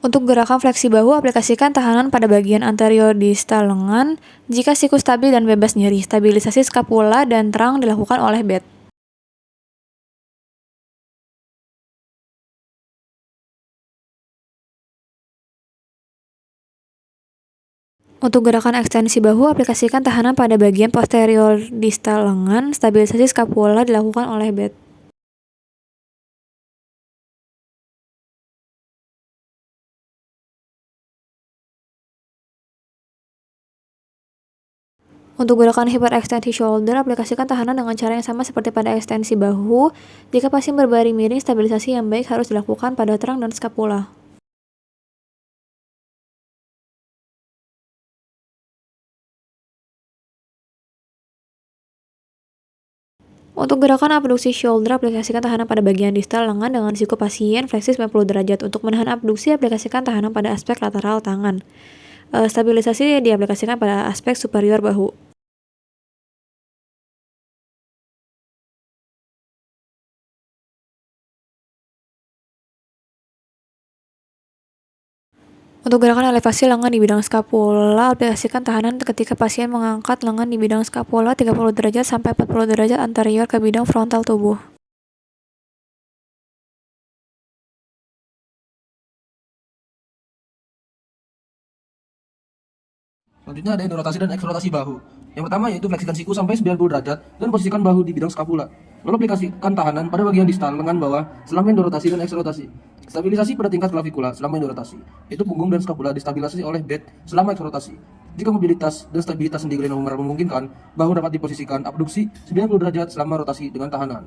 Untuk gerakan fleksi bahu, aplikasikan tahanan pada bagian anterior distal lengan. Jika siku stabil dan bebas nyeri, stabilisasi skapula dan terang dilakukan oleh bed. Untuk gerakan ekstensi bahu, aplikasikan tahanan pada bagian posterior distal lengan. Stabilisasi skapula dilakukan oleh bed. Untuk gerakan hiperekstensi shoulder, aplikasikan tahanan dengan cara yang sama seperti pada ekstensi bahu. Jika pasien berbaring miring, stabilisasi yang baik harus dilakukan pada terang dan skapula. Untuk gerakan abduksi shoulder, aplikasikan tahanan pada bagian distal lengan dengan siku pasien fleksi 90 derajat. Untuk menahan abduksi, aplikasikan tahanan pada aspek lateral tangan. Stabilisasi diaplikasikan pada aspek superior bahu. Untuk gerakan elevasi lengan di bidang skapula, aplikasikan tahanan ketika pasien mengangkat lengan di bidang skapula 30 derajat sampai 40 derajat anterior ke bidang frontal tubuh. Selanjutnya ada rotasi dan eksplorasi bahu. Yang pertama yaitu fleksikan siku sampai 90 derajat dan posisikan bahu di bidang skapula. Lalu aplikasikan tahanan pada bagian distal lengan bawah selama endorotasi dan eksplorasi. Stabilisasi pada tingkat klavikula selama endorotasi. Itu punggung dan skapula distabilisasi oleh bed selama eksplorasi. Jika mobilitas dan stabilitas sendi glenohumeral memungkinkan, bahu dapat diposisikan abduksi 90 derajat selama rotasi dengan tahanan.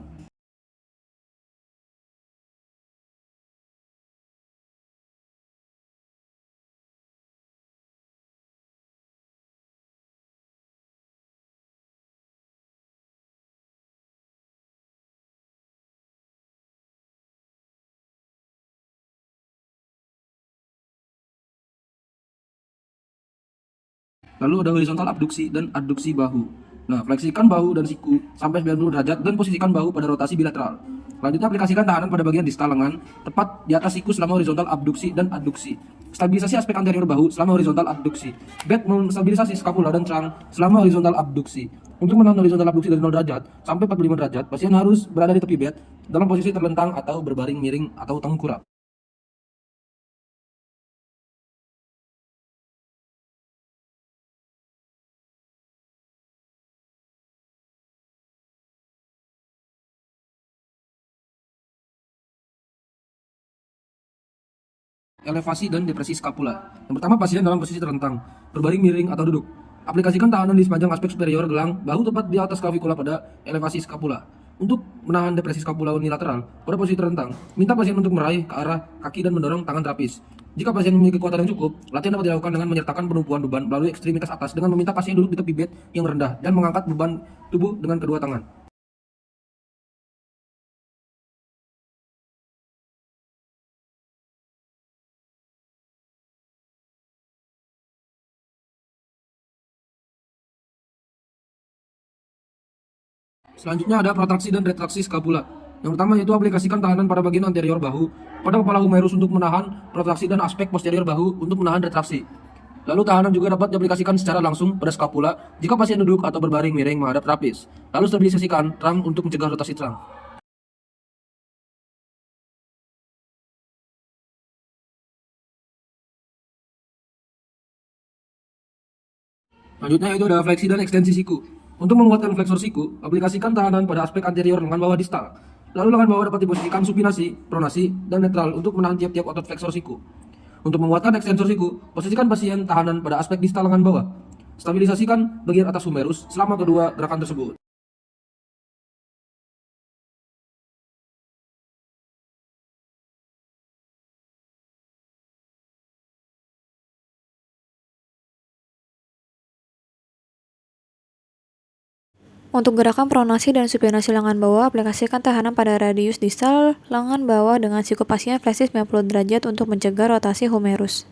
Lalu ada horizontal abduksi dan adduksi bahu. Nah, fleksikan bahu dan siku sampai 90 derajat dan posisikan bahu pada rotasi bilateral. Selanjutnya aplikasikan tahanan pada bagian distal lengan, tepat di atas siku selama horizontal abduksi dan adduksi. Stabilisasi aspek anterior bahu selama horizontal abduksi. Bed menstabilisasi skapula dan trunk selama horizontal abduksi. Untuk menahan horizontal abduksi dari 0 derajat sampai 45 derajat, pasien harus berada di tepi bed dalam posisi terlentang atau berbaring miring atau tengkurap. Elevasi dan depresi skapula. Yang pertama, pasien dalam posisi terlentang, berbaring miring atau duduk. Aplikasikan tahanan di sepanjang aspek superior gelang, bahu tepat di atas klavikula pada elevasi skapula. Untuk menahan depresi skapula unilateral pada posisi terlentang, minta pasien untuk meraih ke arah kaki dan mendorong tangan terapis. Jika pasien memiliki kekuatan yang cukup, latihan dapat dilakukan dengan menyertakan penumpuan beban melalui ekstremitas atas dengan meminta pasien duduk di tepi bed yang rendah dan mengangkat beban tubuh dengan kedua tangan. Selanjutnya ada protraksi dan retraksi skapula. Yang pertama yaitu aplikasikan tahanan pada bagian anterior bahu pada kepala humerus untuk menahan protraksi dan aspek posterior bahu untuk menahan retraksi. Lalu tahanan juga dapat diaplikasikan secara langsung pada skapula jika pasien duduk atau berbaring miring menghadap terapis. Lalu stabilisasikan trunk untuk mencegah rotasi trunk. Selanjutnya itu ada fleksi dan ekstensi siku. Untuk menguatkan fleksor siku, aplikasikan tahanan pada aspek anterior lengan bawah distal. Lalu lengan bawah dapat diposisikan supinasi, pronasi, dan netral untuk menahan tiap-tiap otot fleksor siku. Untuk menguatkan ekstensor siku, posisikan pasien tahanan pada aspek distal lengan bawah. Stabilisasikan bagian atas humerus selama kedua gerakan tersebut. Untuk gerakan pronasi dan supinasi lengan bawah, aplikasikan tahanan pada radius distal lengan bawah dengan siku pasien fleksi 90 derajat untuk mencegah rotasi humerus.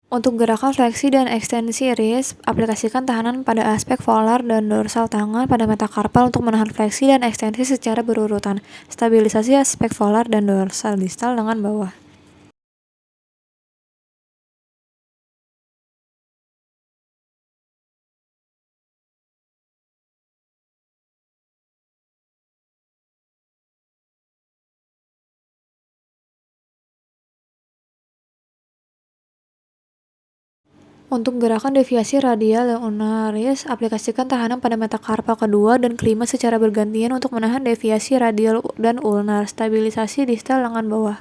Untuk gerakan fleksi dan ekstensi wrist, aplikasikan tahanan pada aspek volar dan dorsal tangan pada metakarpal untuk menahan fleksi dan ekstensi secara berurutan. Stabilisasi aspek volar dan dorsal distal lengan bawah. Untuk gerakan deviasi radial ulnaris, aplikasikan tahanan pada metakarpal kedua dan kelima secara bergantian untuk menahan deviasi radial dan ulnar. Stabilisasi distal lengan bawah.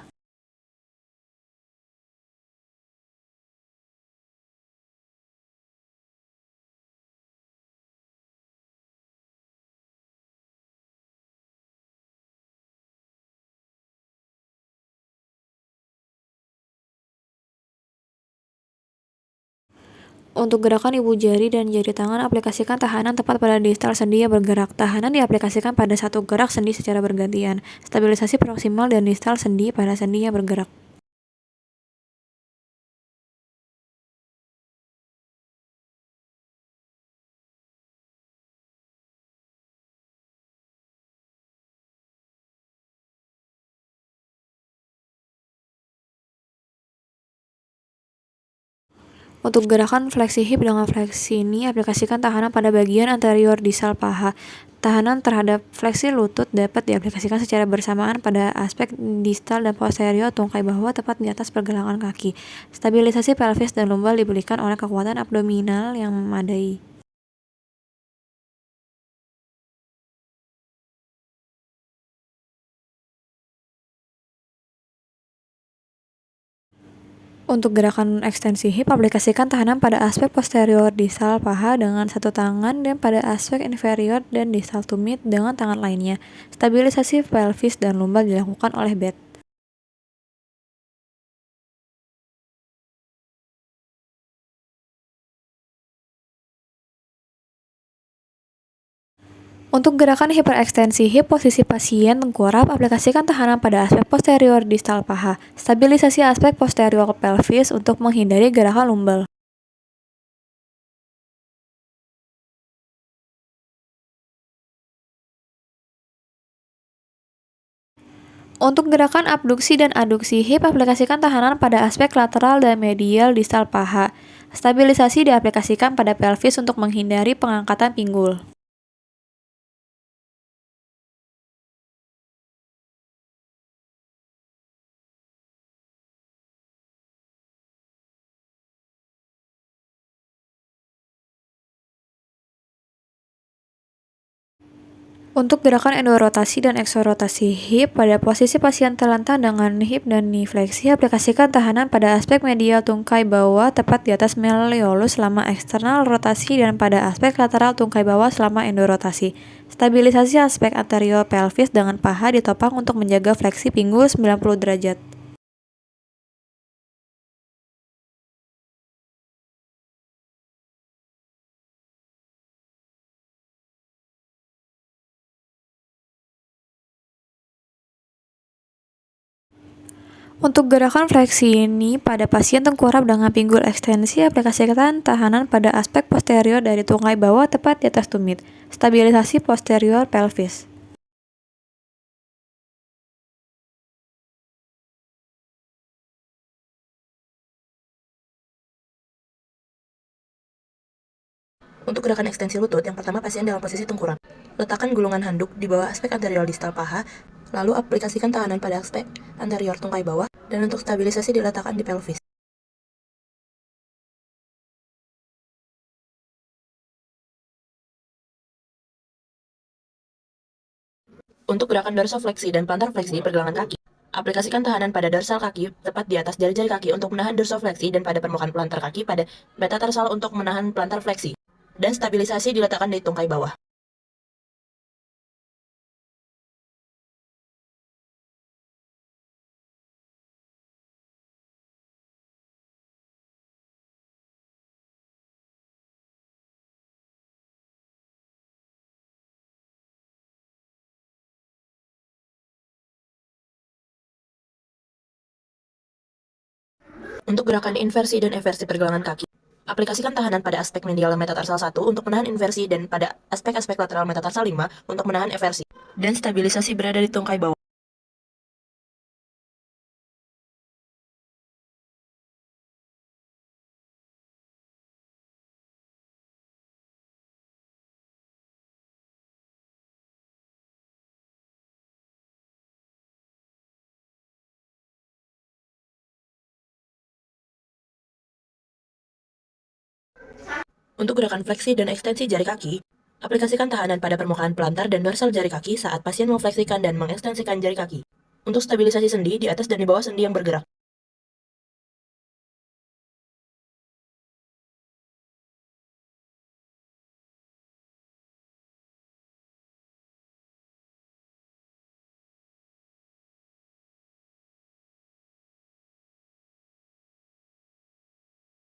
Untuk gerakan ibu jari dan jari tangan, aplikasikan tahanan tepat pada distal sendi yang bergerak. Tahanan diaplikasikan pada satu gerak sendi secara bergantian. Stabilisasi proksimal dan distal sendi pada sendi yang bergerak. Untuk gerakan fleksi hip dengan fleksi knee, aplikasikan tahanan pada bagian anterior distal paha. Tahanan terhadap fleksi lutut dapat diaplikasikan secara bersamaan pada aspek distal dan posterior tungkai bawah tepat di atas pergelangan kaki. Stabilisasi pelvis dan lumbal diberikan oleh kekuatan abdominal yang memadai. Untuk gerakan ekstensi hip, aplikasikan tahanan pada aspek posterior distal paha dengan satu tangan dan pada aspek inferior dan distal tumit dengan tangan lainnya. Stabilisasi pelvis dan lumbal dilakukan oleh bed. Untuk gerakan hiperekstensi hip, posisi pasien tengkurap, aplikasikan tahanan pada aspek posterior distal paha. Stabilisasi aspek posterior pelvis untuk menghindari gerakan lumbal. Untuk gerakan abduksi dan aduksi hip, aplikasikan tahanan pada aspek lateral dan medial distal paha. Stabilisasi diaplikasikan pada pelvis untuk menghindari pengangkatan pinggul. Untuk gerakan endorotasi dan eksorotasi hip, pada posisi pasien terlentang dengan hip dan knee fleksi, aplikasikan tahanan pada aspek medial tungkai bawah tepat di atas malleolus selama eksternal rotasi dan pada aspek lateral tungkai bawah selama endorotasi. Stabilisasi aspek anterior pelvis dengan paha ditopang untuk menjaga fleksi pinggul 90 derajat. Untuk gerakan fleksi ini pada pasien tengkurap dengan pinggul ekstensi, aplikasikan tahanan pada aspek posterior dari tungkai bawah tepat di atas tumit. Stabilisasi posterior pelvis. Untuk gerakan ekstensi lutut, yang pertama pasien dalam posisi tengkurap. Letakkan gulungan handuk di bawah aspek anterior distal paha, lalu aplikasikan tahanan pada aspek anterior tungkai bawah, dan untuk stabilisasi diletakkan di pelvis. Untuk gerakan dorsofleksi dan plantar fleksi pergelangan kaki, aplikasikan tahanan pada dorsal kaki tepat di atas jari-jari kaki untuk menahan dorsofleksi dan pada permukaan plantar kaki pada metatarsal untuk menahan plantar fleksi. Dan stabilisasi diletakkan di tungkai bawah. Untuk gerakan inversi dan eversi pergelangan kaki, aplikasikan tahanan pada aspek medial metatarsal 1 untuk menahan inversi dan pada aspek-aspek lateral metatarsal 5 untuk menahan eversi. Dan stabilisasi berada di tungkai bawah. Untuk gerakan fleksi dan ekstensi jari kaki, aplikasikan tahanan pada permukaan plantar dan dorsal jari kaki saat pasien memfleksikan dan mengekstensikan jari kaki. Untuk stabilisasi sendi di atas dan di bawah sendi yang bergerak.